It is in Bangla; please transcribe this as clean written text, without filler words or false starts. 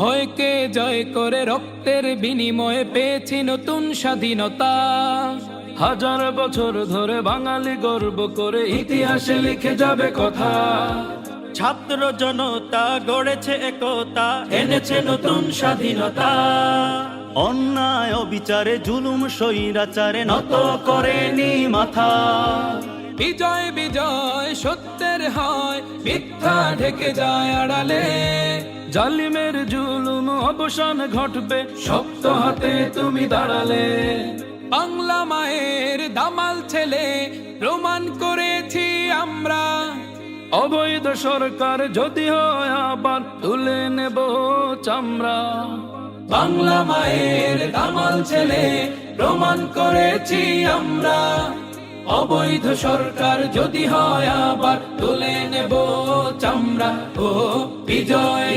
ভয়কে জয় করে রক্তের বিনিময়ে পেয়েছি নতুন স্বাধীনতা। হাজার বছর ধরে বাঙালি গর্ব করে ইতিহাসে লিখে যাবে কথা। ছাত্র জনতা গড়েছে একতা, এনেছে নতুন স্বাধীনতা। অন্যায় অবিচারে জুলুম স্বৈরাচারে নত করেনি মাথা। বিজয় বিজয় সত্যের হয়, মিথ্যা ঢেকে যায় আড়ালে। জালিমের জুলুম অবসান ঘটবে শক্ত হাতে তুমি দাঁড়ালে। বাংলা মায়ের দামাল ছেলে প্রমাণ করেছি আমরা। অবৈধ সরকার যদি হয় আবার তুলে নেব চামড়া। বাংলা মায়ের দামাল ছেলে প্রমাণ করেছি আমরা। অবৈধ সরকার যদি হয় আবার তুলে নেব চামড়া। ও বিজয়